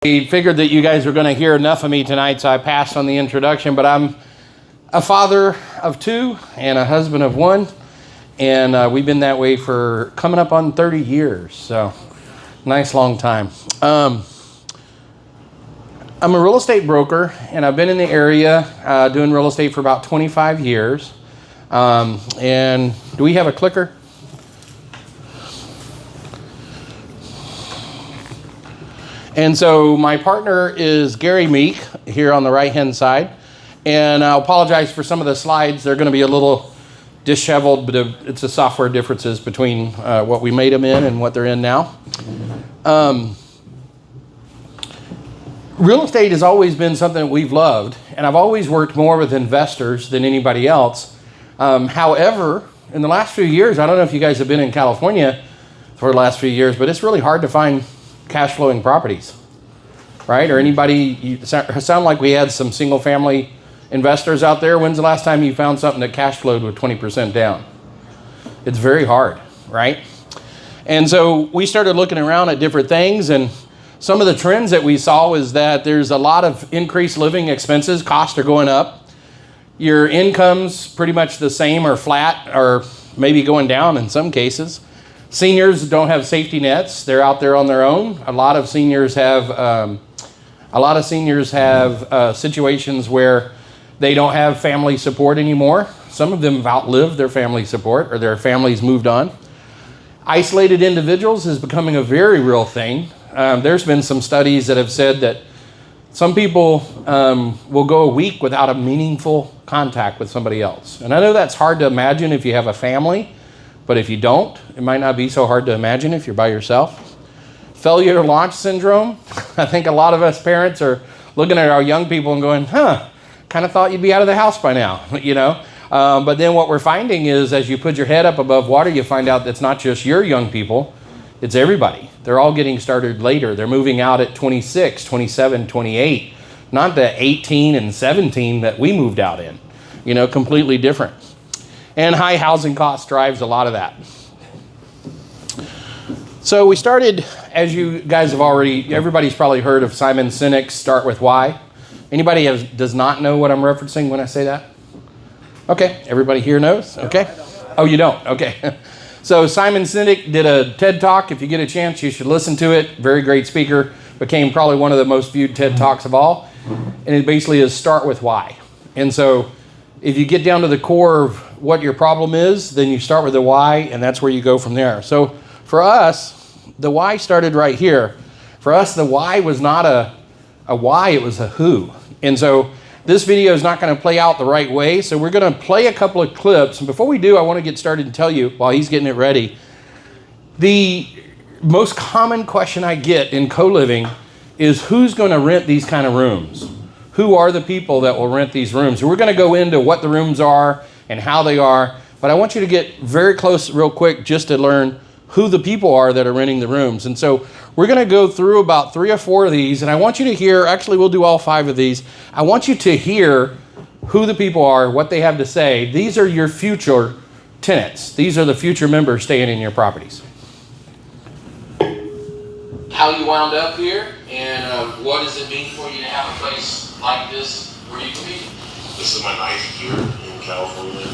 I figured that you guys were going to hear enough of me tonight, so I passed on the introduction, but I'm a father of two and a husband of one, and we've been that way for coming up on 30 years, so nice long time. I'm a real estate broker, and I've been in the area doing real estate for about 25 years. And do we have a clicker? And so my partner is Gary Meek here on the right-hand side. And I'll apologize for some of the slides. They're going to be a little disheveled, but it's the software differences between what we made them in and what they're in now. Real estate has always been something that we've loved, and I've always worked more with investors than anybody else. However, in the last few years, I don't know if you guys have been in California for the last few years, but it's really hard to find cash flowing properties, right? Or anybody, you sound like we had some single family investors out there. When's the last time you found something that cash flowed with 20% down? It's very hard, right? And so we started looking around at different things, and some of the trends that we saw is that there's a lot of increased living expenses. Costs are going up. Your income's pretty much the same or flat or maybe going down in some cases. Seniors don't have safety nets. They're out there on their own. A lot of seniors have situations where they don't have family support anymore. Some of them have outlived their family support or their families moved on. Isolated individuals is becoming a very real thing. There's been some studies that have said that some people will go a week without a meaningful contact with somebody else. And I know that's hard to imagine if you have a family. But if you don't, it might not be so hard to imagine if you're by yourself. Failure to launch syndrome. I think a lot of us parents are looking at our young people and going, kind of thought you'd be out of the house by now, you know. But then what we're finding is as you put your head up above water, you find out that's not just your young people, it's everybody. They're all getting started later. They're moving out at 26, 27, 28, not the 18 and 17 that we moved out in, you know, completely different. And high housing cost drives a lot of that. So we started, as you guys have already, everybody's probably heard of Simon Sinek's Start With Why. Anybody does not know what I'm referencing when I say that? Okay, everybody here knows? Okay. Oh, you don't? Okay. So Simon Sinek did a TED Talk. If you get a chance, you should listen to it. Very great speaker. Became probably one of the most viewed TED Talks of all. And it basically is start with why. And so if you get down to the core of what your problem is, then you start with the why, and that's where you go from there. So for us, the why started right here. For us, the why was not a why, it was a who. And so this video is not going to play out the right way, so we're going to play a couple of clips. And before we do, I want to get started and tell you, while he's getting it ready, the most common question I get in co-living is who's going to rent these kind of rooms? Who are the people that will rent these rooms? So we're going to go into what the rooms are and how they are, but I want you to get very close real quick just to learn who the people are that are renting the rooms. And so we're going to go through about 3 or 4 of these, and I want you to hear, actually we'll do all 5 of these. I want you to hear who the people are, what they have to say. These are your future tenants. These are the future members staying in your properties. How you wound up here, and what does it mean for you to have a place like this where you can be? This is my 9th year in California.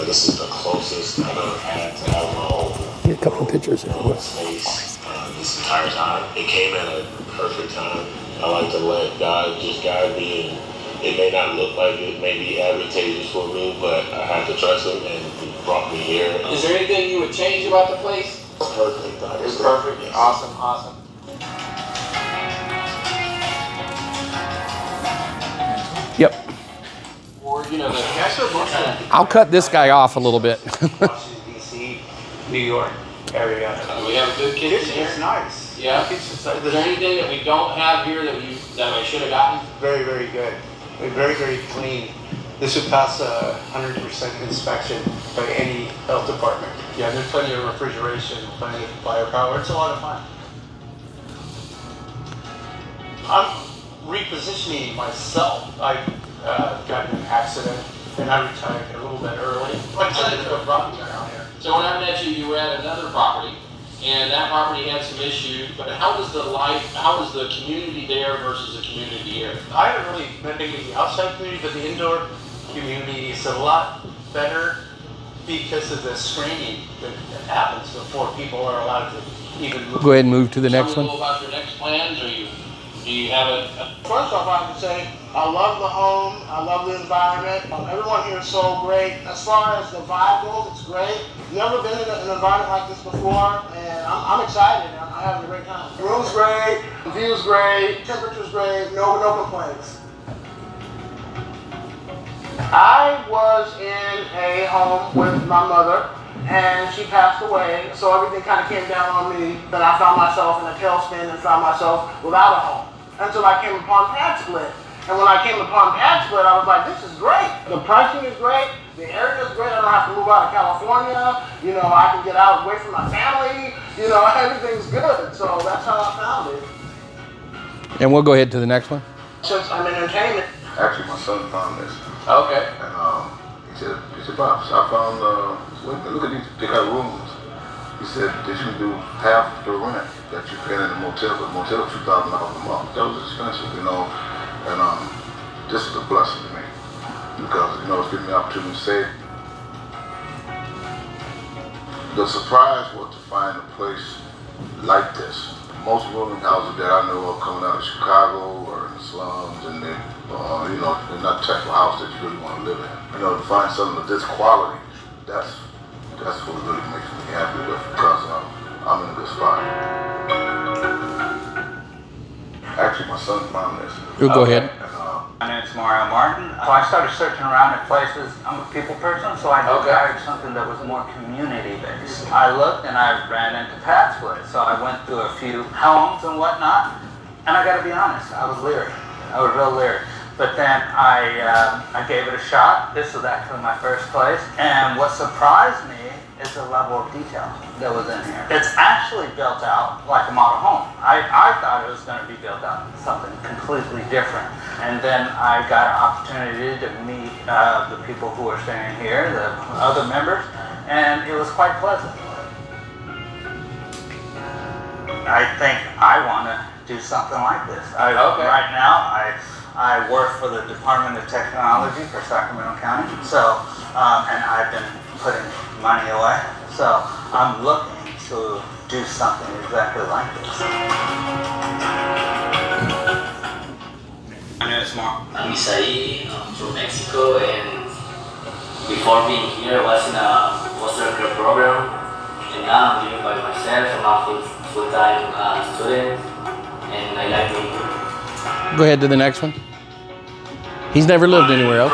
This is the closest I've ever had to have my own. Get a couple of pictures if you space this entire time. It came at a perfect time. I like to let God just guide me, and it may not look like it may be advantageous for me, but I have to trust Him, and He brought me here. Is there anything you would change about the place? It's perfect. It's perfect. Yes. Awesome. Yep. Or, you know, I'll cut this guy off a little bit. Washington, D.C., New York area. We have a good kitchen here. It's nice. Yeah. Kitchen's Is there anything that we don't have here that I should have gotten? very, very good. Very, very clean. This would pass 100% inspection by any health department. Yeah, there's plenty of refrigeration, plenty of firepower. It's a lot of fun. I'm repositioning myself. I got in an accident and I retired a little bit early. Like I said, it's a rotten around here. So when I met you, you were at another property, and that property had some issues, but how is the community there versus the community here? I haven't really met any of the outside community, but the indoor community is a lot better because of the screening that happens before people are allowed to even move. Go ahead and move to the next Tell me one. a little about your next plans, or do you have a First off, I have to say, I love the home, I love the environment. Everyone here is so great. As far as the vibe goes, it's great. Never been in an environment like this before, and I'm excited. I'm having a great time. The room's great, the view's great, temperature's great, no complaints. I was in a home with my mother, and she passed away, so everything kind of came down on me. Then I found myself in a tailspin and found myself without a home until I came upon Pad Split. And when I came upon Pad Split, I was like, this is great. The pricing is great. The area is great. I don't have to move out of California. You know, I can get out away from my family. You know, everything's good. So that's how I found it. And we'll go ahead to the next one. Since I'm in entertainment. Actually, my son found this. Okay. And he said, Pops, I found, look at these big rooms. He said that you can do half the rent that you pay in the motel, but motel is $2,000 a month. That was expensive, you know. And this is a blessing to me because, you know, it's giving me the opportunity to save. The surprise was to find a place like this. Most rooming houses that I know of coming out of Chicago or in the slums, and they, you know, they're not the type of house that you really want to live in. You know, to find something of this quality, that's what really makes me happy with, because I'm in a good spot. Actually, my son found this. You'll go ahead. My name's Mario Martin. So I started searching around at places. I'm a people person, so I desired something that was more community-based. I looked and I ran into Pad Split, so I went through a few homes and whatnot, and I gotta be honest, I was leery. I was real leery. But then I gave it a shot. This was actually my first place, and what surprised me is the level of detail that was in here. It's actually built out like a model home. I thought it was going to be built out something completely different. And then I got an opportunity to meet the people who are staying here, the other members, and it was quite pleasant. I think I want to do something like this. Right now, I work for the Department of Technology for Sacramento County, so, and I've been putting money away, so I'm looking to do something exactly like this. My name is Mark. I'm Isai, I'm from Mexico, and before being here I was in a foster care program, and now I'm living by myself. I'm a full-time student, and I like it. Go ahead to the next one. He's never lived anywhere else.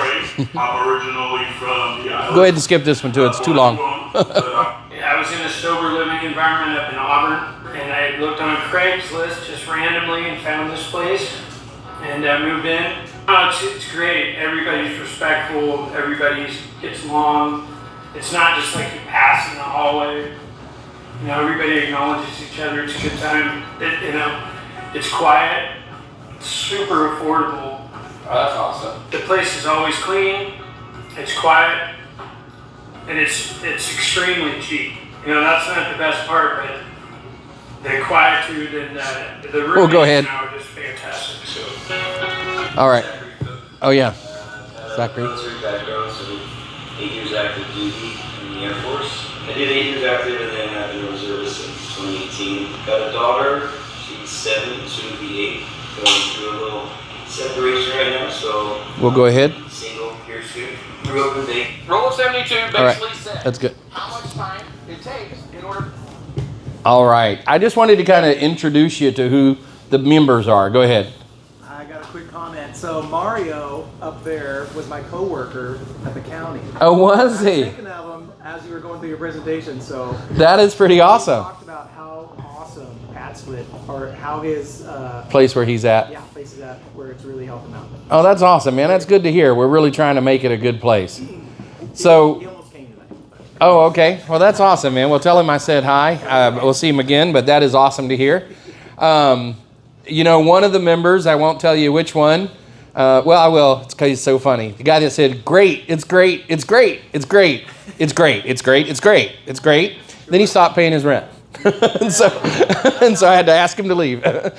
I'm originally from the island. Go ahead and skip this one too. It's too long. I was in a sober living environment up in Auburn, and I looked on Craigslist just randomly and found this place, and I moved in. It's great. Everybody's respectful. Everybody gets along. It's not just like you pass in the hallway. You know, everybody acknowledges each other. It's a good time. It's quiet. It's super affordable. Oh, that's awesome. The place is always clean. It's quiet. And it's extremely cheap. You know, that's not the best part, but the quietude and the roommates Well, go ahead. now are just fantastic. So. All right. Oh yeah. Zachary. Military background, so 8 years active duty in the Air Force. I did 8 years active, and then I've been a reservist since 2018. Got a daughter. She's 7, soon to be 8. Going through a little separation right now, so We'll go ahead. single here soon. Grew up in Dayton. Roll of 72 basically All right. said That's good. how much time it takes in order. All right. I just wanted to kind of introduce you to who the members are. Go ahead. I got a quick comment. So Mario up there was my coworker at the county. Oh, was I was he? thinking of him as you were going through your presentation. So That is pretty we awesome. talked about how awesome Pat Split, or how his Place where he's at. place is at, where it's really helping out. Oh, that's awesome, man. That's good to hear. We're really trying to make it a good place. He So, almost came tonight. oh, okay. Well, that's awesome, man. We'll tell him I said hi. We'll see him again, but that is awesome to hear. You know, one of the members, I won't tell you which one. Well, I will. It's because he's so funny. The guy that said, great, it's great, it's great, it's great, it's great, it's great, it's great, it's great. Then he stopped paying his rent. and so I had to ask him to leave. And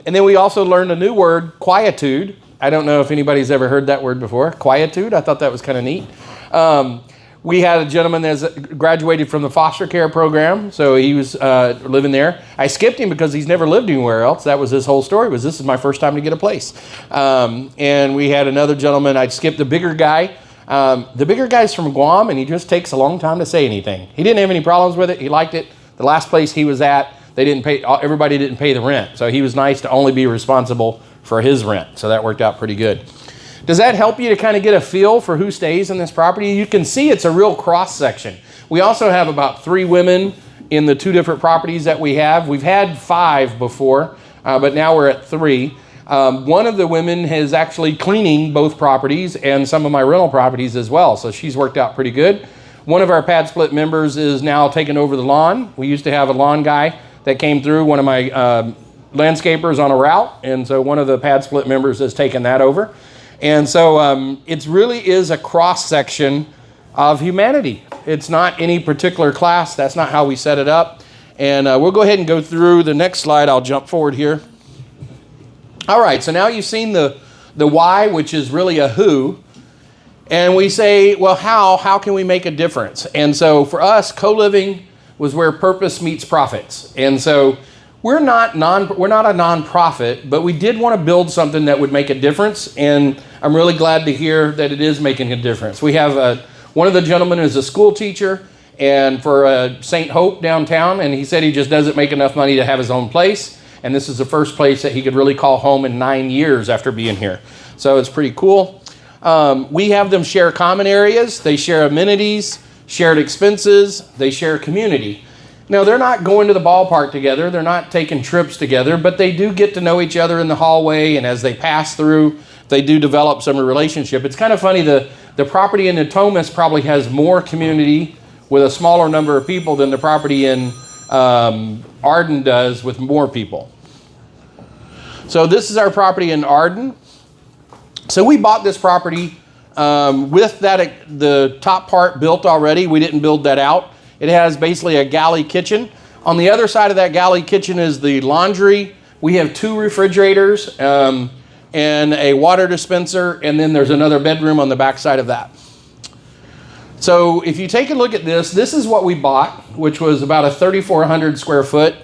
then we also learned a new word, quietude. I don't know if anybody's ever heard that word before. Quietude. I thought that was kind of neat. We had a gentleman that graduated from the foster care program, so he was living there. I skipped him because he's never lived anywhere else. That was his whole story, was this is my first time to get a place. And we had another gentleman. I skipped the bigger guy. The bigger guy's from Guam, and he just takes a long time to say anything. He didn't have any problems with it. He liked it. The last place he was at, everybody didn't pay the rent, so he was nice to only be responsible for his rent. So that worked out pretty good. Does that help you to kind of get a feel for who stays in this property? You can see it's a real cross section. We also have about 3 women in the 2 different properties that we have. We've had 5 before, but now we're at 3. One of the women is actually cleaning both properties and some of my rental properties as well, so she's worked out pretty good. One of our pad split members is now taking over the lawn. We used to have a lawn guy that came through, one of my landscapers on a route, and so one of the pad split members has taken that over. And so it really is a cross-section of humanity. It's not any particular class. That's not how we set it up. And we'll go ahead and go through the next slide. I'll jump forward here. All right, so now you've seen the why, which is really a who. And we say, well, how can we make a difference? And so for us, co-living was where purpose meets profits. And so we're not a nonprofit, but we did want to build something that would make a difference, and I'm really glad to hear that it is making a difference. We have one of the gentlemen is a school teacher, and for St. Hope downtown, and he said he just doesn't make enough money to have his own place, and this is the first place that he could really call home in 9 years after being here. So it's pretty cool. We have them share common areas, they share amenities, shared expenses, they share community. Now, they're not going to the ballpark together, they're not taking trips together, but they do get to know each other in the hallway, and as they pass through, they do develop some relationship. It's kind of funny, the property in Natomas probably has more community with a smaller number of people than the property in Arden does with more people. So this is our property in Arden. So we bought this property with the top part built already. We didn't build that out. It has basically a galley kitchen. On the other side of that galley kitchen is the laundry. We have 2 refrigerators and a water dispenser, and then there's another bedroom on the back side of that. So if you take a look at this is what we bought, which was about a 3,400 square foot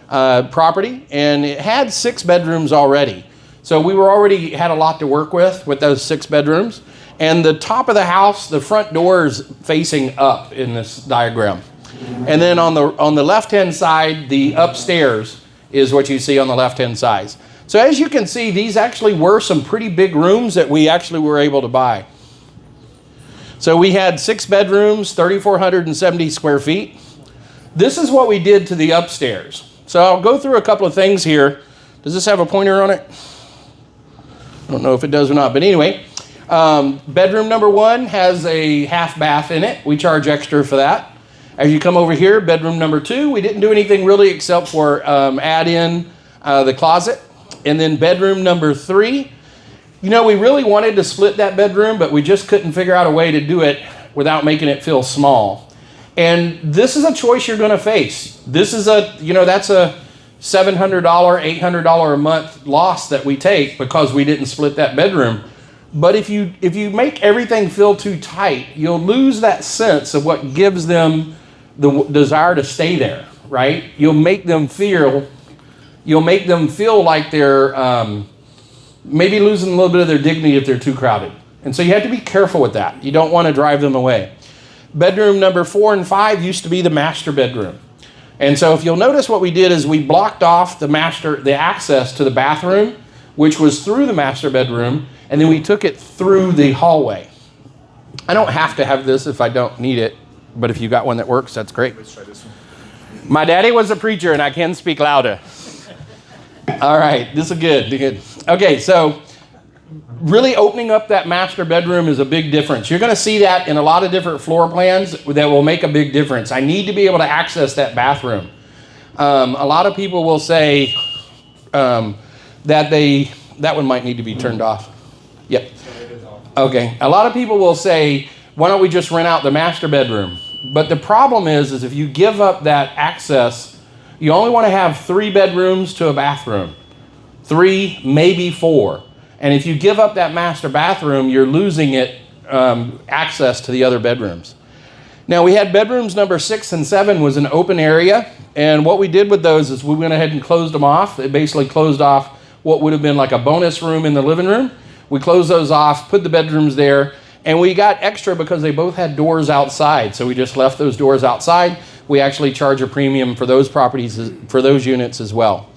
property, and it had 6 bedrooms already. So we already had a lot to work with those 6 bedrooms. And the top of the house, the front door is facing up in this diagram. And then on the left-hand side, the upstairs is what you see on the left-hand side. So as you can see, these actually were some pretty big rooms that we actually were able to buy. So we had 6 bedrooms, 3,470 square feet. This is what we did to the upstairs. So I'll go through a couple of things here. Does this have a pointer on it? I don't know if it does or not, but anyway. Bedroom number 1 has a half bath in it. We charge extra for that. As you come over here, bedroom number 2, we didn't do anything really except for add in the closet. And then bedroom number 3, we really wanted to split that bedroom, but we just couldn't figure out a way to do it without making it feel small. And this is a choice you're going to face. This is that's a $700, $800 a month loss that we take because we didn't split that bedroom. But if you make everything feel too tight, you'll lose that sense of what gives them the desire to stay there, right? You'll make them feel like they're maybe losing a little bit of their dignity if they're too crowded. And so you have to be careful with that. You don't want to drive them away. Bedroom number 4 and 5 used to be the master bedroom. And so if you'll notice what we did is we blocked off the access to the bathroom, which was through the master bedroom, and then we took it through the hallway. I don't have to have this if I don't need it, but if you got one that works, that's great. Let's try this one. My daddy was a preacher, and I can speak louder. All right, this is good. Okay, so really opening up that master bedroom is a big difference. You're going to see that in a lot of different floor plans that will make a big difference. I need to be able to access that bathroom. A lot of people will say that one might need to be turned off. Yep. Okay. A lot of people will say, why don't we just rent out the master bedroom? But the problem is if you give up that access, you only want to have 3 bedrooms to a bathroom. 3, maybe 4. And if you give up that master bathroom, you're losing access to the other bedrooms. Now we had bedrooms number 6 and 7 was an open area. And what we did with those is we went ahead and closed them off. It basically closed off what would have been like a bonus room in the living room. We closed those off, put the bedrooms there, and we got extra because they both had doors outside. So we just left those doors outside. We actually charge a premium for those properties, for those units as well.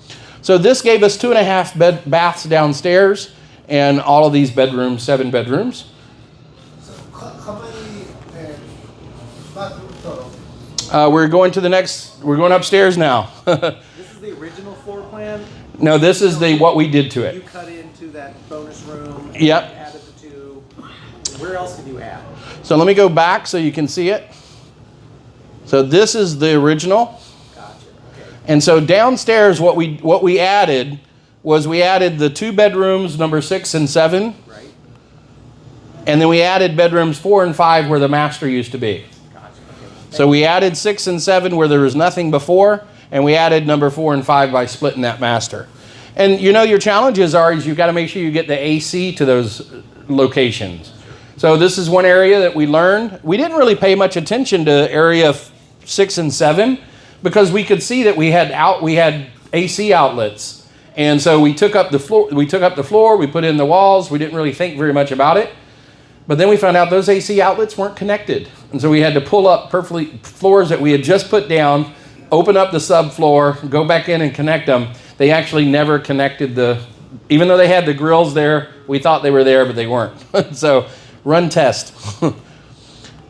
So this gave us 2.5 baths downstairs and all of these bedrooms, 7 bedrooms. So how many bathrooms total? We're going upstairs now. This is the original floor plan? No, this is what we did to You it. cut into that bonus room. And Yep. added the 2. Where else did you add? So let me go back so you can see it. So this is the original. Gotcha. Okay. And so downstairs, what we added was we added the 2 bedrooms, number 6 and 7. Right. And then we added bedrooms 4 and 5 where the master used to be. Gotcha. Okay. So we added 6 and 7 where there was nothing before, and we added number 4 and 5 by splitting that master. And your challenges is you've got to make sure you get the AC to those locations. So this is one area that we learned. We didn't really pay much attention to area 6 and 7 because we could see that we had AC outlets. And so we took up the floor, we put in the walls, we didn't really think very much about it. But then we found out those AC outlets weren't connected. And so we had to pull up floors that we had just put down, open up the subfloor, go back in and connect them. They actually never connected even though they had the grills there, we thought they were there, but they weren't. So run test.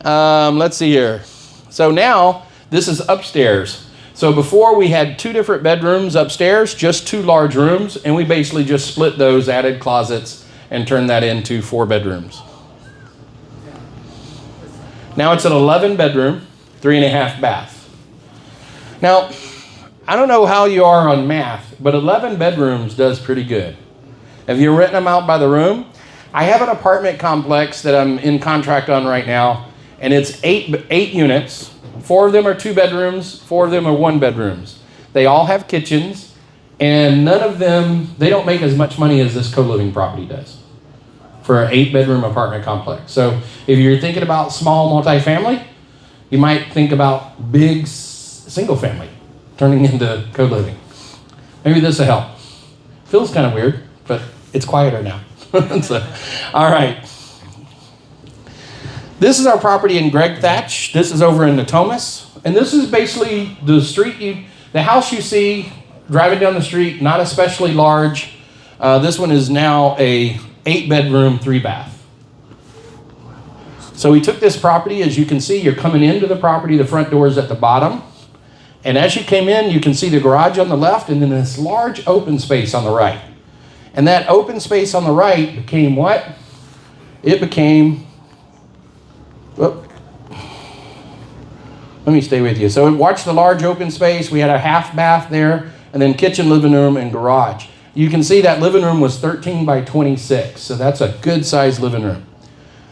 Let's see here. So now this is upstairs. So before we had 2 different bedrooms upstairs, just 2 large rooms, and we basically just split those, added closets, and turned that into 4 bedrooms. Now it's an 11 bedroom, 3.5 bath. Now, I don't know how you are on math, but 11 bedrooms does pretty good. Have you written them out by the room? I have an apartment complex that I'm in contract on right now, and it's 8 units. 4 of them are 2 bedrooms, 4 of them are 1 bedrooms. They all have kitchens, and none of them, they don't make as much money as this co-living property does for an 8-bedroom apartment complex. So if you're thinking about small multifamily, you might think about big single family turning into co-living. Maybe this will help. Feels kind of weird, but it's quieter now. So, all right. This is our property in Greg Thatch. This is over in Natomas. And this is basically the street, the house you see driving down the street, not especially large. This one is now a 8-bedroom, 3-bath. So we took this property. As you can see, you're coming into the property. The front door is at the bottom. And as you came in, you can see the garage on the left and then this large open space on the right. And that open space on the right became what? It became... Let me stay with you. So watch the large open space. We had a half bath there, and then kitchen, living room, and garage. You can see that living room was 13 by 26, so that's a good sized living room.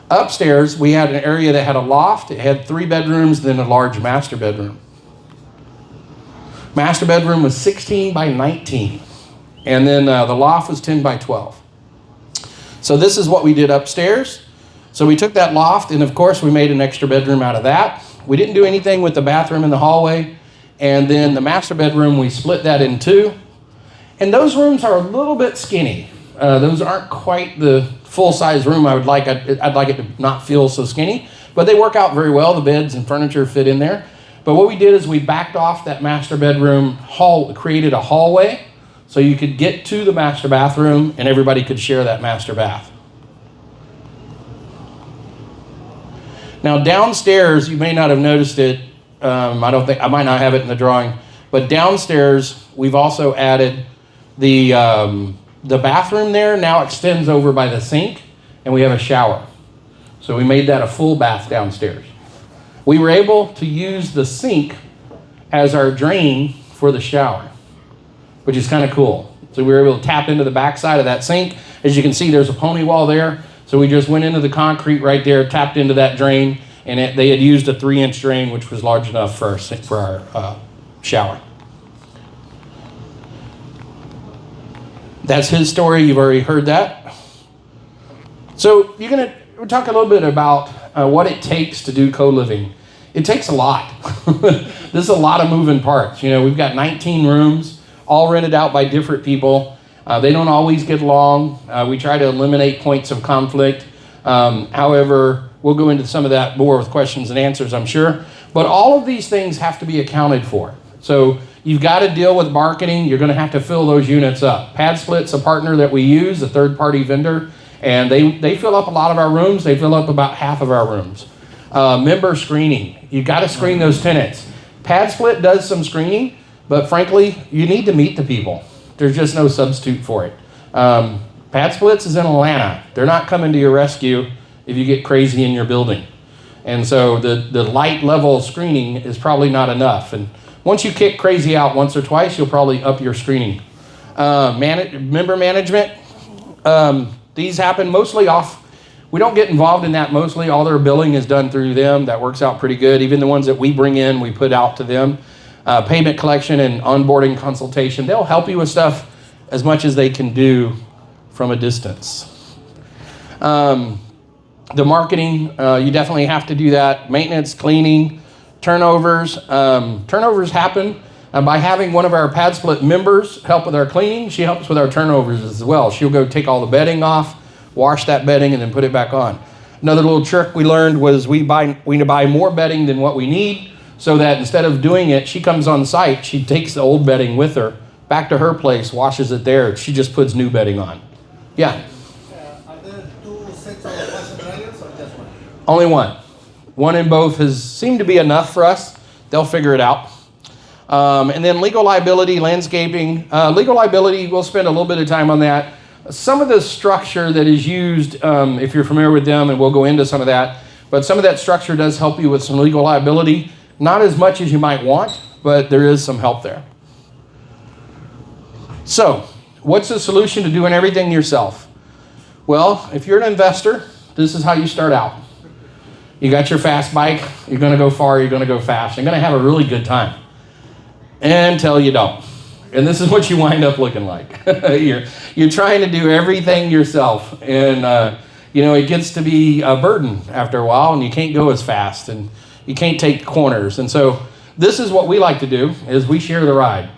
Upstairs, we had an area that had a loft. It had 3 bedrooms, then a large master bedroom. Master bedroom was 16 by 19, and then the loft was 10 by 12. So this is what we did upstairs. So we took that loft, and of course we made an extra bedroom out of that. We didn't do anything with the bathroom in the hallway. And then the master bedroom, we split that in 2. And those rooms are a little bit skinny. Those aren't quite the full-size room I would like. I'd like it to not feel so skinny. But they work out very well. The beds and furniture fit in there. But what we did is we backed off that master bedroom, created a hallway so you could get to the master bathroom and everybody could share that master bath. Now downstairs, you may not have noticed it. I might not have it in the drawing, but downstairs we've also added the bathroom there now extends over by the sink, and we have a shower. So we made that a full bath downstairs. We were able to use the sink as our drain for the shower, which is kind of cool. So we were able to tap into the backside of that sink. As you can see, there's a pony wall there. So we just went into the concrete right there, tapped into that drain, and they had used a 3-inch drain, which was large enough for our shower. That's his story. You've already heard that. So we'll talk a little bit about what it takes to do co-living. It takes a lot. This is a lot of moving parts. We've got 19 rooms, all rented out by different people. They don't always get along. We try to eliminate points of conflict. However, we'll go into some of that more with questions and answers, I'm sure. But all of these things have to be accounted for. So you've got to deal with marketing. You're going to have to fill those units up. Pad Split's a partner that we use, a third-party vendor, and they fill up a lot of our rooms. They fill up about half of our rooms. Member screening. You've got to screen those tenants. Pad Split does some screening, but frankly, you need to meet the people. There's just no substitute for it. Pad Splits is in Atlanta. They're not coming to your rescue if you get crazy in your building. And so the light level screening is probably not enough. And once you kick crazy out once or twice, you'll probably up your screening. Member management, these happen mostly off. We don't get involved in that mostly. All their billing is done through them. That works out pretty good. Even the ones that we bring in, we put out to them. Payment collection and onboarding consultation. They'll help you with stuff as much as they can do from a distance. The marketing, you definitely have to do that. Maintenance, cleaning, turnovers. Turnovers happen by having one of our Pad Split members help with our cleaning. She helps with our turnovers as well. She'll go take all the bedding off, wash that bedding, and then put it back on. Another little trick we learned was we buy more bedding than what we need, so that instead of doing it, she comes on site, she takes the old bedding with her back to her place, washes it there. She just puts new bedding on. Yeah? Are there 2 sets of washer dryers or just one? Only one. One in both has seemed to be enough for us. They'll figure it out. And then legal liability, landscaping. Legal liability, we'll spend a little bit of time on that. Some of the structure that is used, if you're familiar with them, and we'll go into some of that, but some of that structure does help you with some legal liability. Not as much as you might want, but there is some help there. So, what's the solution to doing everything yourself? Well, if you're an investor, this is how you start out. You got your fast bike, you're going to go far, you're going to go fast, you're going to have a really good time. Until you don't. And this is what you wind up looking like. You're trying to do everything yourself, and it gets to be a burden after a while, and you can't go as fast, and you can't take corners. And so this is what we like to do, is we share the ride.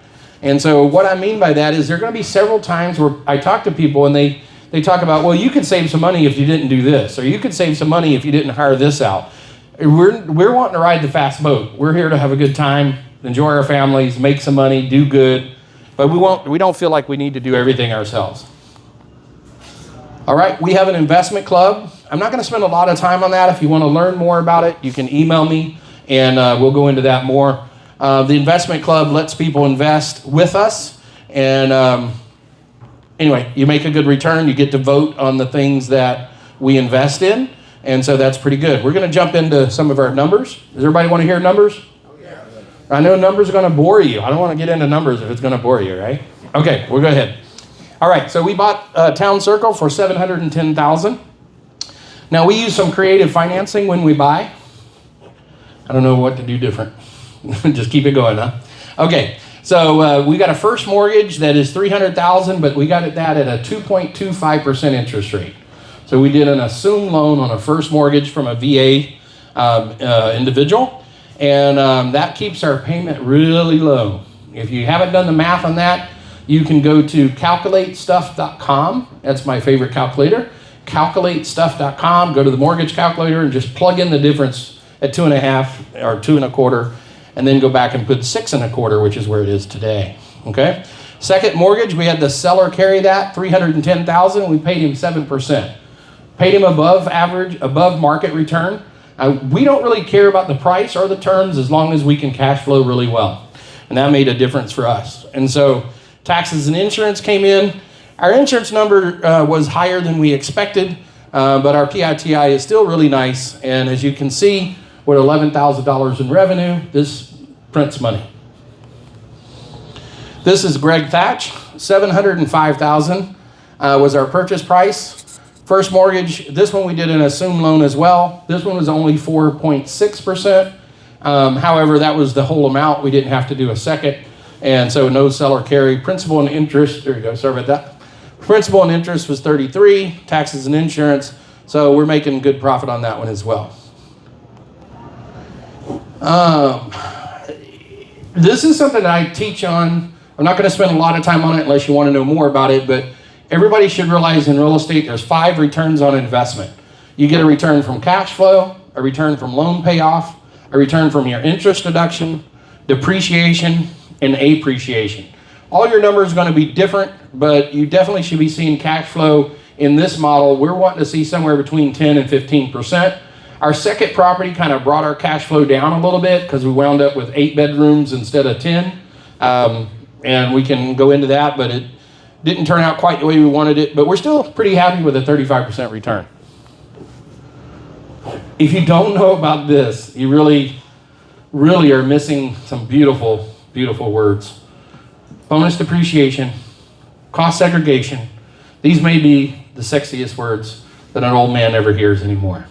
And so what I mean by that is there are going to be several times where I talk to people and they talk about, well, you could save some money if you didn't do this, or you could save some money if you didn't hire this out. We're wanting to ride the fast boat. We're here to have a good time, enjoy our families, make some money, do good, but we don't feel like we need to do everything ourselves. All right, we have an investment club. I'm not going to spend a lot of time on that. If you want to learn more about it, you can email me, and we'll go into that more. The investment club lets people invest with us, and anyway, you make a good return. You get to vote on the things that we invest in, and so that's pretty good. We're going to jump into some of our numbers. Does everybody want to hear numbers? I know numbers are going to bore you. I don't want to get into numbers if it's going to bore you, right? Okay, we'll go ahead. All right, so we bought Town Circle for $710,000. Now, we use some creative financing when we buy. I don't know what to do different. Just keep it going, huh? Okay, so we got a first mortgage that is $300,000, but we got that at a 2.25% interest rate. So we did an assumed loan on a first mortgage from a VA individual, and that keeps our payment really low. If you haven't done the math on that, you can go to calculatestuff.com. That's my favorite calculator. Calculatestuff.com. Go to the mortgage calculator and just plug in the difference at 2.5 or 2.25, and then go back and put 6.25, which is where it is today. Okay. Second mortgage, we had the seller carry that $310,000. We paid him 7%. Paid him above average, above market return. We don't really care about the price or the terms as long as we can cash flow really well, and that made a difference for us. And so taxes and insurance came in. Our insurance number was higher than we expected, but our PITI is still really nice. And as you can see, with $11,000 in revenue, this prints money. This is Greg Thatch. $705,000 was our purchase price. First mortgage, this one we did an assumed loan as well. This one was only 4.6%. However, that was the whole amount. We didn't have to do a second. And so no seller carry. Principal and interest, there you go, sorry about that. Principal and interest was 33, taxes and insurance. So we're making good profit on that one as well. This is something that I teach on. I'm not going to spend a lot of time on it unless you want to know more about it, but everybody should realize in real estate there's 5 returns on investment. You get a return from cash flow, a return from loan payoff, a return from your interest deduction, depreciation, and appreciation. All your numbers are going to be different, but you definitely should be seeing cash flow in this model. We're wanting to see somewhere between 10 and 15%. Our second property kind of brought our cash flow down a little bit because we wound up with 8 bedrooms instead of 10. And we can go into that, but it didn't turn out quite the way we wanted it. But we're still pretty happy with a 35% return. If you don't know about this, you really, really are missing some beautiful, beautiful words. Bonus depreciation, cost segregation. These may be the sexiest words that an old man ever hears anymore.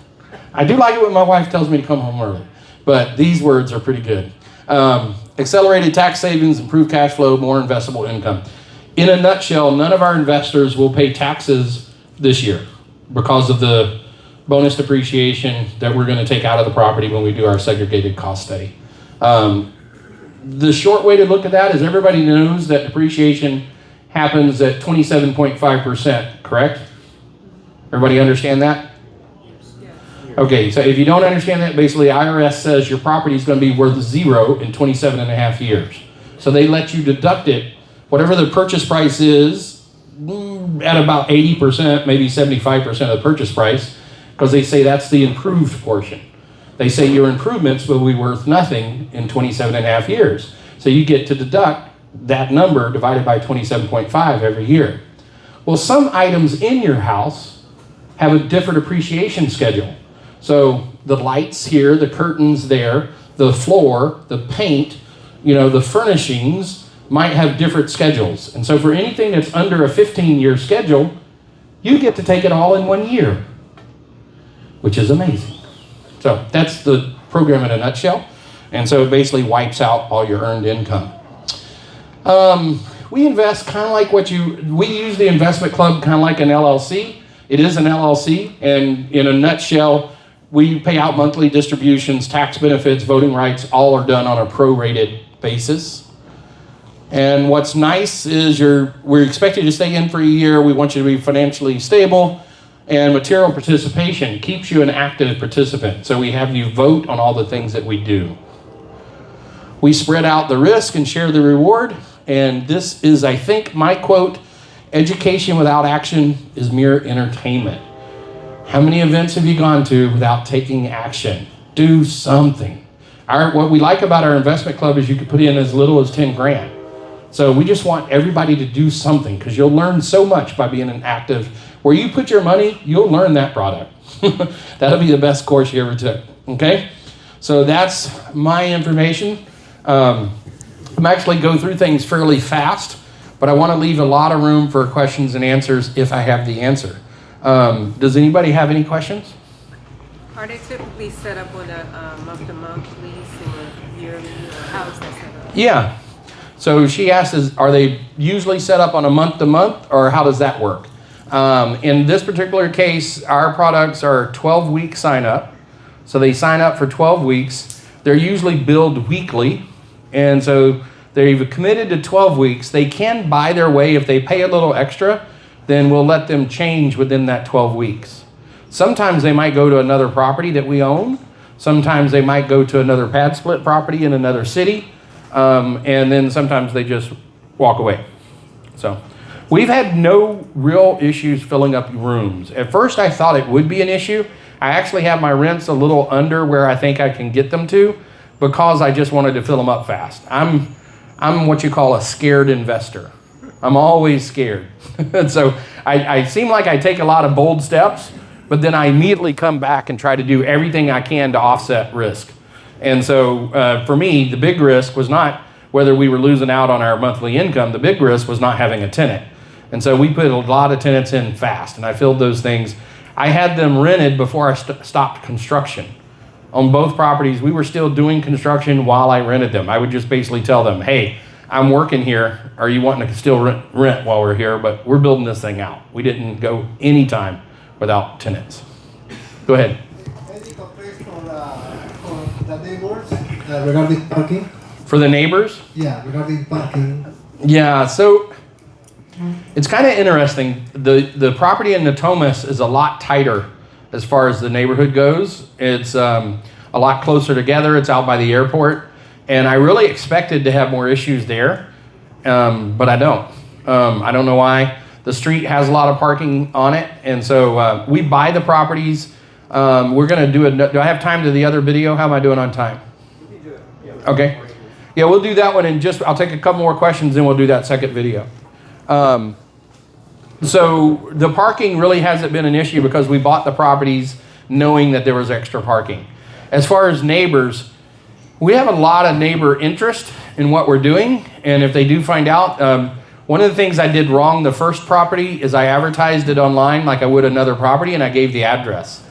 I do like it when my wife tells me to come home early, but these words are pretty good. Accelerated tax savings, improved cash flow, more investable income. In a nutshell, none of our investors will pay taxes this year because of the bonus depreciation that we're going to take out of the property when we do our segregated cost study. The short way to look at that is everybody knows that depreciation happens at 27.5%, correct? Everybody understand that? Okay, so if you don't understand that, basically IRS says your property is going to be worth 0 in 27 and a half years. So they let you deduct it, whatever the purchase price is, at about 80%, maybe 75% of the purchase price, because they say that's the improved portion. They say your improvements will be worth nothing in 27 and a half years. So you get to deduct that number divided by 27.5 every year. Well, some items in your house have a different appreciation schedule. So the lights here, the curtains there, the floor, the paint, the furnishings might have different schedules. And so for anything that's under a 15-year schedule, you get to take it all in 1 year, which is amazing. So that's the program in a nutshell. And so it basically wipes out all your earned income. We invest kind of like we use the investment club kind of like an LLC. It is an LLC, and in a nutshell, we pay out monthly distributions, tax benefits, voting rights, all are done on a prorated basis. And what's nice is we're expected to stay in for a year. We want you to be financially stable. And material participation keeps you an active participant. So we have you vote on all the things that we do. We spread out the risk and share the reward. And this is, I think, my quote, education without action is mere entertainment. How many events have you gone to without taking action? Do something. What we like about our investment club is you can put in as little as 10 grand. So we just want everybody to do something because you'll learn so much by being an active. Where you put your money, you'll learn that product. That'll be the best course you ever took, okay? So that's my information. I'm actually go through things fairly fast, but I want to leave a lot of room for questions and answers if I have the answer. Does anybody have any questions? Are they typically set up with a month-to-month lease or yearly? How is that set up? Yeah. So she asked, are they usually set up on a month-to-month, or how does that work? In this particular case, our products are 12-week sign-up. So they sign up for 12 weeks. They're usually billed weekly. And so they've committed to 12 weeks. They can buy their way. If they pay a little extra, then we'll let them change within that 12 weeks. Sometimes they might go to another property that we own. Sometimes they might go to another pad split property in another city. And then sometimes they just walk away. So we've had no real issues filling up rooms. At first I thought it would be an issue. I actually have my rents a little under where I think I can get them to because I just wanted to fill them up fast. I'm what you call a scared investor. I'm always scared. And so I seem like I take a lot of bold steps, but then I immediately come back and try to do everything I can to offset risk. And so for me, the big risk was not whether we were losing out on our monthly income. The big risk was not having a tenant. And so we put a lot of tenants in fast, and I filled those things. I had them rented before I stopped construction. On both properties, we were still doing construction while I rented them. I would just basically tell them, hey, I'm working here. Are you wanting to still rent while we're here? But we're building this thing out. We didn't go any time without tenants. Go ahead. Any complaints from the neighbors regarding parking? For the neighbors? Yeah, regarding parking. Yeah, so it's kind of interesting. The property in Natomas is a lot tighter as far as the neighborhood goes. It's a lot closer together. It's out by the airport. And I really expected to have more issues there, but I don't. I don't know why. The street has a lot of parking on it, and so we buy the properties. We're going to do it. Do I have time to the other video? How am I doing on time? Okay. Yeah, we'll do that one in I'll take a couple more questions, then we'll do that second video. So the parking really hasn't been an issue because we bought the properties knowing that there was extra parking. As far as neighbors, we have a lot of neighbor interest in what we're doing, and if they do find out, one of the things I did wrong the first property is I advertised it online like I would another property, and I gave the address.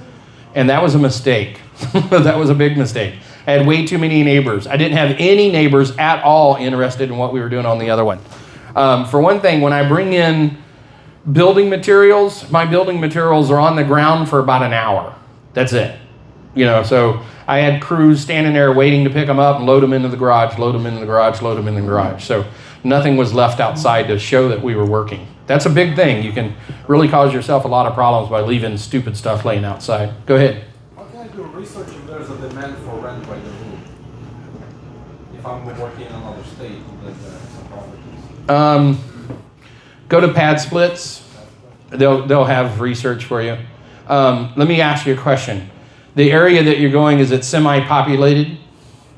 And that was a mistake. That was a big mistake. I had way too many neighbors. I didn't have any neighbors at all interested in what we were doing on the other one. For one thing, when I bring in building materials, my building materials are on the ground for about an hour. That's it. You know, so I had crews standing there waiting to pick them up and load them into the garage, load them into the garage, load them in the garage. So nothing was left outside to show that we were working. That's a big thing. You can really cause yourself a lot of problems by leaving stupid stuff laying outside. Go ahead. How can I do research if there's a demand for rent by the room? If I'm working in another state, then some properties. Go to Pad Splits. They'll have research for you. Let me ask you a question. The area that you're going, is it semi-populated?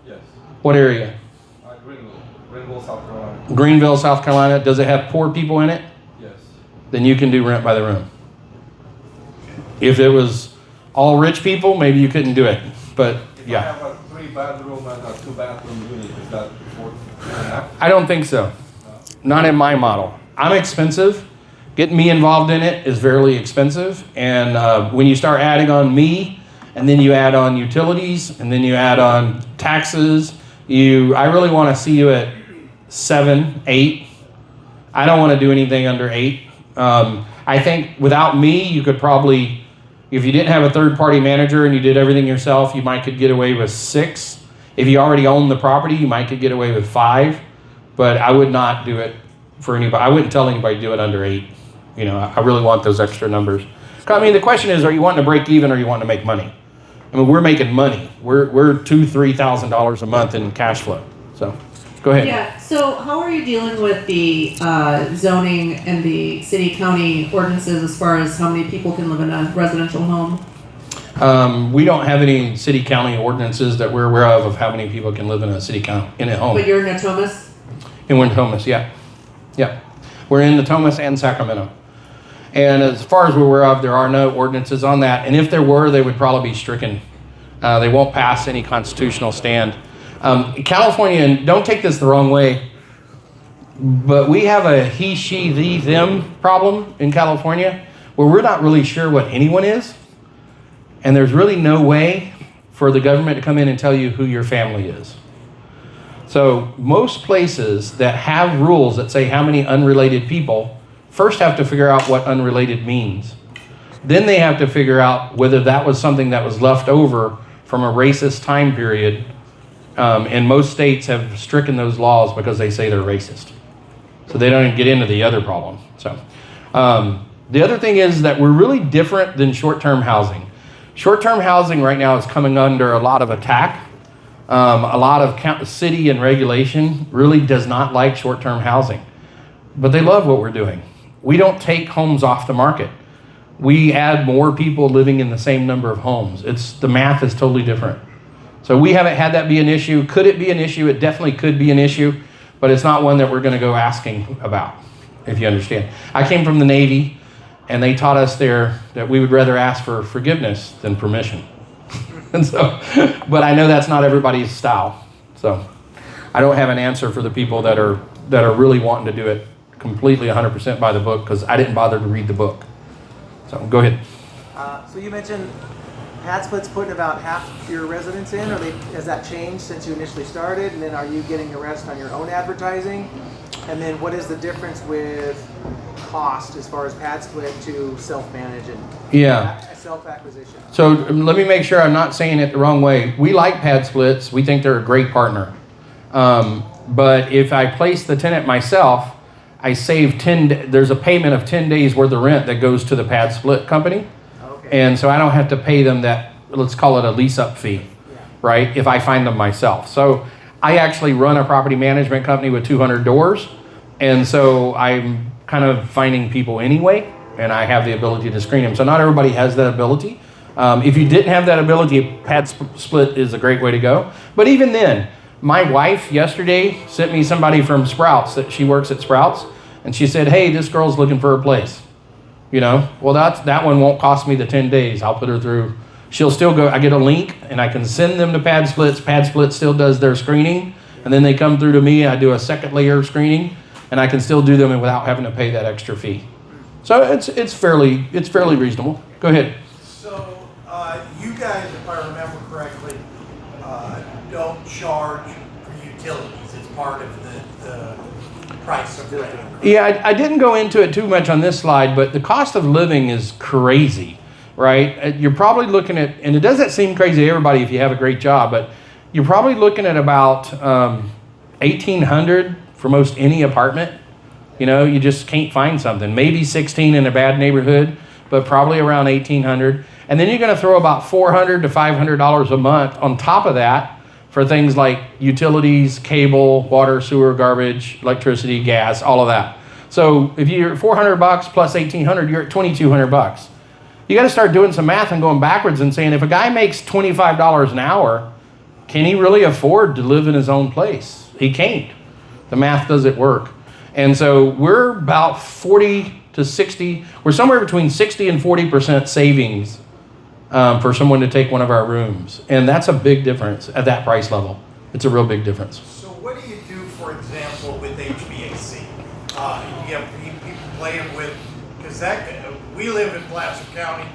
Yes. What area? Greenville, South Carolina. Greenville, South Carolina. Does it have poor people in it? Yes. Then you can do rent by the room. If it was all rich people, maybe you couldn't do it. But yeah. If I have a 3-bedroom and a 2-bathroom unit, is that enough? I don't think so. Not in my model. I'm expensive. Getting me involved in it is very expensive. And when you start adding on me, and then you add on utilities, and then you add on taxes, I really want to see you at 7, 8. I don't want to do anything under 8. I think without me, you could probably, if you didn't have a third-party manager and you did everything yourself, you might could get away with 6. If you already own the property, you might could get away with 5. But I would not do it for anybody. I wouldn't tell anybody to do it under 8. You know, I really want those extra numbers. I mean, the question is, are you wanting to break even or are you wanting to make money? I mean, we're making money. We're $2,000-3,000 a month in cash flow. So, go ahead. Yeah. So, how are you dealing with the zoning and the city-county ordinances as far as how many people can live in a residential home? We don't have any city-county ordinances that we're aware of how many people can live in a in a home. But you're in Natomas? In Natomas, yeah. Yeah. We're in Natomas and Sacramento. And as far as we're aware of, there are no ordinances on that. And if there were, they would probably be stricken. They won't pass any constitutional stand. California, and don't take this the wrong way, but we have a he, she, thee, them problem in California where we're not really sure what anyone is. And there's really no way for the government to come in and tell you who your family is. So most places that have rules that say how many unrelated people first have to figure out what unrelated means. Then they have to figure out whether that was something that was left over from a racist time period. And most states have stricken those laws because they say they're racist. So they don't even get into the other problem. So the other thing is that we're really different than short-term housing. Short-term housing right now is coming under a lot of attack. A lot of city and regulation really does not like short-term housing. But they love what we're doing. We don't take homes off the market. We add more people living in the same number of homes. The math is totally different. So we haven't had that be an issue. Could it be an issue? It definitely could be an issue, but it's not one that we're going to go asking about, if you understand. I came from the Navy, and they taught us there that we would rather ask for forgiveness than permission. And so, but I know that's not everybody's style. So I don't have an answer for the people that are really wanting to do it completely 100% by the book because I didn't bother to read the book. So go ahead. So you mentioned pad splits putting about half your residents in, or has that changed since you initially started? And then are you getting the rest on your own advertising? And then what is the difference with cost as far as pad split to self-manage and self-acquisition? So let me make sure I'm not saying it the wrong way. We like pad splits. We think they're a great partner. But if I place the tenant myself, I save there's a payment of 10 days worth of rent that goes to the pad split company. Okay. And so I don't have to pay them that, let's call it a lease up fee, right? If I find them myself. So I actually run a property management company with 200 doors. And so I'm kind of finding people anyway, and I have the ability to screen them. So not everybody has that ability. If you didn't have that ability, pad split is a great way to go. But even then, my wife yesterday sent me somebody from Sprouts, that she works at Sprouts, and she said, hey, this girl's looking for a place. You know, well, that one won't cost me the 10 days. I'll put her through. She'll still go, I get a link, and I can send them to pad splits. Pad split still does their screening, and then they come through to me. I do a second layer of screening, and I can still do them without having to pay that extra fee. So it's fairly reasonable. Go ahead. So you guys, if I remember correctly, don't charge for utilities. It's part of the price of rent. Yeah, I didn't go into it too much on this slide, but the cost of living is crazy, right? You're probably looking at, and it doesn't seem crazy to everybody if you have a great job, but you're probably looking at about $1,800 for most any apartment. You know, you just can't find something. Maybe 16 in a bad neighborhood, but probably around 1,800. And then you're going to throw about $400 to $500 a month on top of that for things like utilities, cable, water, sewer, garbage, electricity, gas, all of that. So if you're $400 plus 1,800, you're at $2,200. You got to start doing some math and going backwards and saying, if a guy makes $25 an hour, can he really afford to live in his own place? He can't. The math doesn't work. And so we're about 40 to 60, we're somewhere between 60 and 40% savings for someone to take one of our rooms. And that's a big difference at that price level. It's a real big difference. So what do you do, for example, with HVAC? You have people playing with, because we live in Placer County,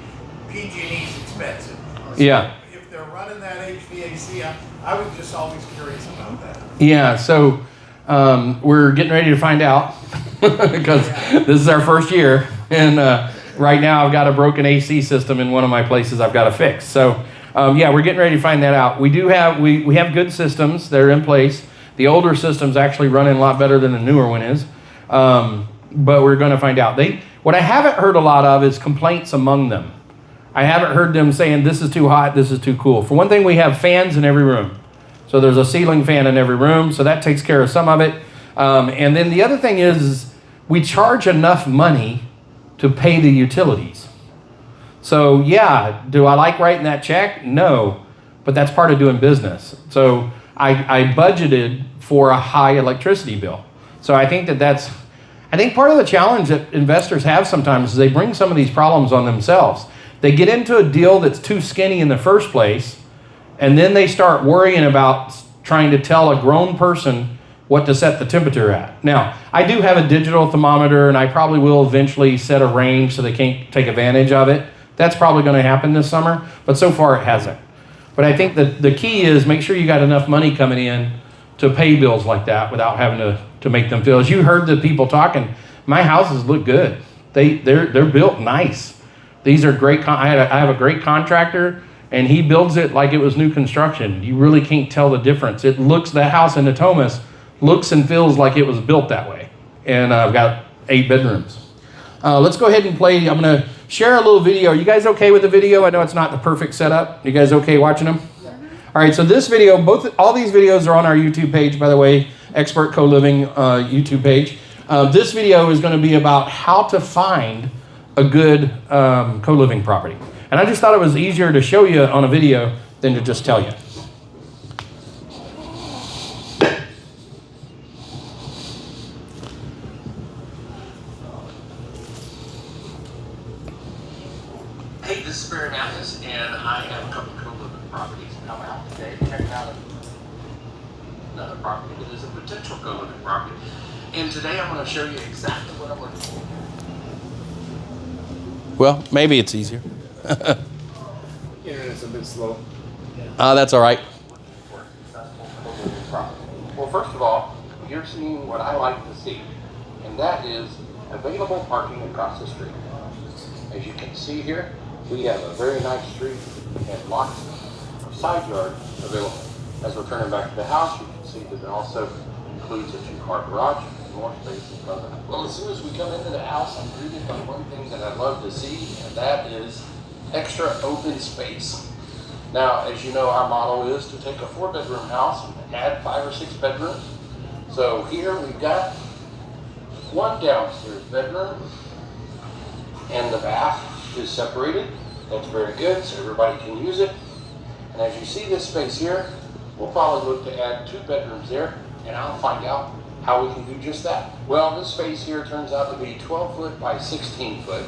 PG&E is expensive. So yeah. If they're running that HVAC, I was just always curious about that. Yeah, so we're getting ready to find out because this is our first year. And right now I've got a broken AC system in one of my places I've got to fix. So yeah, we're getting ready to find that out. We do have, we have good systems that are in place. The older system's actually running a lot better than the newer one is. But we're going to find out. What I haven't heard a lot of is complaints among them. I haven't heard them saying this is too hot, this is too cool. For one thing, we have fans in every room. So there's a ceiling fan in every room, so that takes care of some of it. And then the other thing is we charge enough money to pay the utilities. So yeah, do I like writing that check? No, but that's part of doing business. So I budgeted for a high electricity bill. So I think I think part of the challenge that investors have sometimes is they bring some of these problems on themselves. They get into a deal that's too skinny in the first place, and then they start worrying about trying to tell a grown person what to set the temperature at. Now, I do have a digital thermometer, and I probably will eventually set a range so they can't take advantage of it. That's probably going to happen this summer, but so far it hasn't. But I think that the key is make sure you got enough money coming in to pay bills like that without having to make them feel. As you heard the people talking, my houses look good. They're built nice. These are great. I have a great contractor, and he builds it like it was new construction. You really can't tell the difference. It looks, that house in Natomas looks and feels like it was built that way. And I've got 8 bedrooms. Let's go ahead and play. I'm going to share a little video. Are you guys okay with the video? I know it's not the perfect setup. You guys okay watching them? Yeah. All right, so this video, all these videos are on our YouTube page, by the way, Expert Co-Living YouTube page. This video is going to be about how to find a good co-living property. And I just thought it was easier to show you on a video than to just tell you. Hey, this is Mathis, and I have a couple co-living properties coming out today. Check out another property that is a potential co-living property. And today I'm going to show you exactly what I'm looking for. Well, maybe it's easier. Internet's a bit slow. That's all right. Well, first of all, you're seeing what I like to see, and that is available parking across the street. As you can see here, we have a very nice street and lots of side yard available. As we're turning back to the house, you can see that it also includes a 2-car garage and more space in front of it. Well, as soon as we come into the house, I'm greeted by one thing that I love to see, and that is extra open space. Now, as you know, our model is to take a 4-bedroom house and add 5 or 6 bedrooms. So here we've got one downstairs bedroom, and the bath is separated. That's very good, so everybody can use it. And as you see this space here, we'll probably look to add 2 bedrooms there, and I'll find out how we can do just that. Well, this space here turns out to be 12 foot by 16 foot.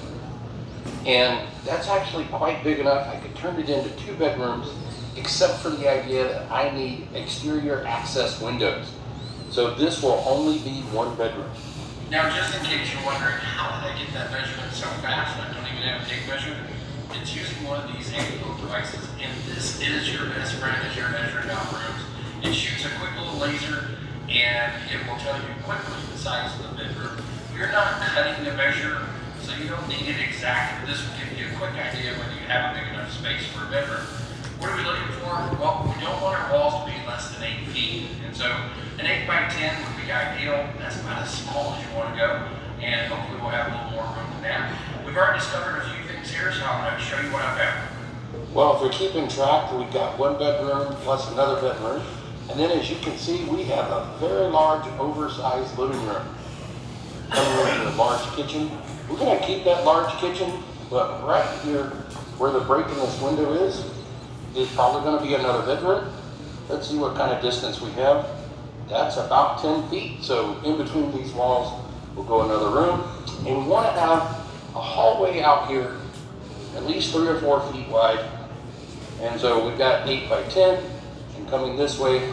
And that's actually quite big enough. I could turn it into 2 bedrooms, except for the idea that I need exterior access windows. So this will only be 1 bedroom. Now, just in case you're wondering, how did I get that measurement so fast? I don't even have a tape measure. It's using one of these analog devices, and this is your best friend as you're measuring out rooms. It shoots a quick little laser, and it will tell you quickly the size of the bedroom. You're not cutting the measure, so you don't need it exact. This will give you a quick idea whether you have a big enough space for a bedroom. What are we looking for? Well, we don't want our walls to be less than 8 feet. And so an 8 by 10 would be ideal. That's about as small as you want to go. And hopefully we'll have a little more room than that. We've already discovered a few things here, so I'm going to show you what I found. Well, if we're keeping track, we've got 1 bedroom plus another bedroom. And then as you can see, we have a very large, oversized living room. Coming into a large kitchen. We're going to keep that large kitchen, but right here where the break in this window is probably going to be another bedroom. Let's see what kind of distance we have. That's about 10 feet. So in between these walls, we'll go another room. And we want to have a hallway out here, at least 3 or 4 feet wide. And so we've got 8 by 10, and coming this way,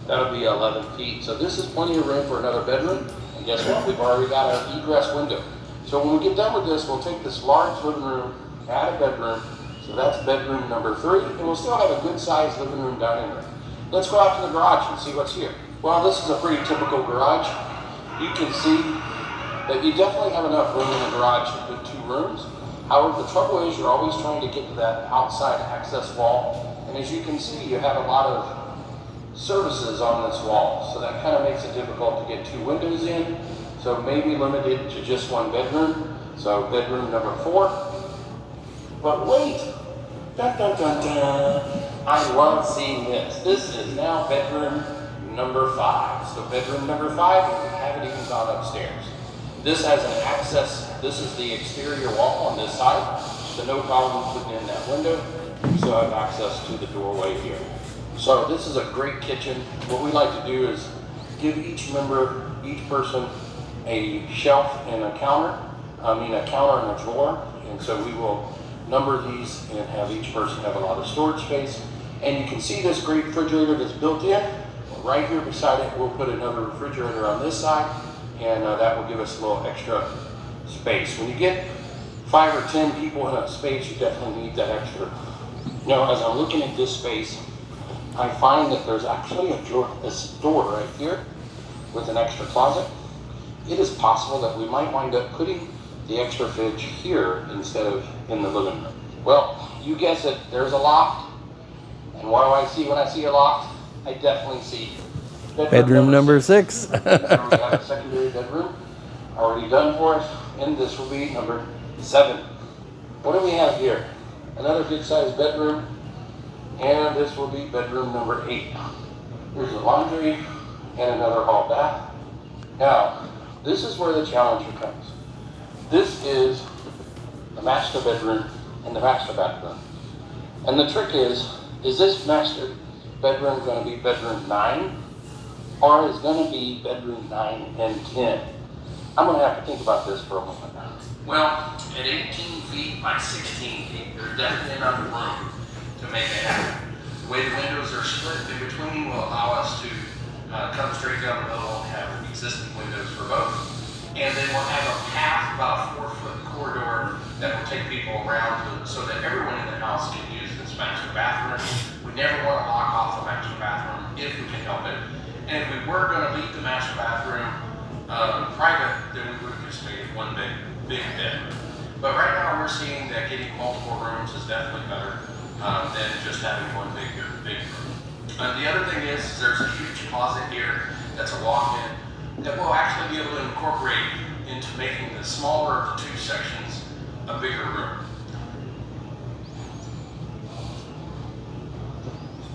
that'll be 11 feet. So this is plenty of room for another bedroom. And guess what? We've already got our egress window. So when we get done with this, we'll take this large living room, add a bedroom. So that's bedroom number 3, and we'll still have a good sized living room dining room. Let's go out to the garage and see what's here. Well, this is a pretty typical garage. You can see that you definitely have enough room in the garage to put 2 rooms. However, the trouble is you're always trying to get to that outside access wall. And as you can see, you have a lot of services on this wall. So that kind of makes it difficult to get 2 windows in. So maybe limited to just 1 bedroom. So bedroom number 4. But wait, dun, dun, dun, dun. I love seeing this. This is now bedroom number 5. So bedroom number 5, and we haven't even gone upstairs. This has an access, this is the exterior wall on this side, so no problem putting in that window. We still have access to the doorway here. So this is a great kitchen. What we like to do is give each person a shelf and a counter, a counter and a drawer, and so we will number these and have each person have a lot of storage space. And you can see this great refrigerator that's built in. Right here beside it, we'll put another refrigerator on this side, and that will give us a little extra space. When you get 5 or 10 people in a space, you definitely need that extra. Now, as I'm looking at this space, I find that there's actually a door right here with an extra closet. It is possible that we might wind up putting the extra fridge here instead of in the living room. Well, you guess it, there's a loft. And what do I see when I see a loft? I definitely see bedroom number 6. So we have a secondary bedroom already done for us, and this will be number 7. What do we have here? Another good sized bedroom, and this will be bedroom number 8. Here's the laundry and another hall bath. Now, this is where the challenge comes. This is the master bedroom and the master bathroom. And the trick is this master bedroom going to be bedroom 9? Or is going to be bedroom 9 and 10? I'm going to have to think about this for a moment. Well, at 18 feet by 16 feet, there's definitely enough room to make it happen. The way the windows are split in between will allow us to come straight down the middle and have existing windows for both. And then we'll have a path, about a 4-foot corridor that will take people around so that everyone in the house can use this master bathroom. We never want to lock off the master bathroom if we can help it. And if we were going to leave the master bathroom private, then we would have just made it one big bed. But right now we're seeing that getting multiple rooms is definitely better than just having one big room. The other thing is there's a huge closet here that's a walk-in that we'll actually be able to incorporate into making the smaller of the two sections a bigger room.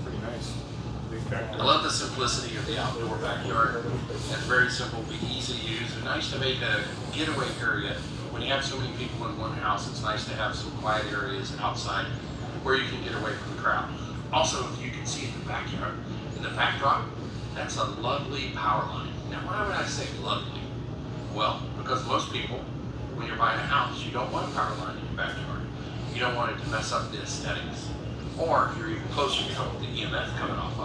Pretty nice. I love the simplicity of the outdoor backyard. It's very simple, be easy to use, and nice to make a getaway area. When you have so many people in one house, it's nice to have some quiet areas outside where you can get away from the crowd. Also, you can see in the backyard, in the backdrop, that's a lovely power line. Now, why would I say lovely? Well, because most people, when you're buying a house, you don't want a power line in your backyard. You don't want it to mess up the aesthetics. Or if you're even closer, you don't want the EMF coming off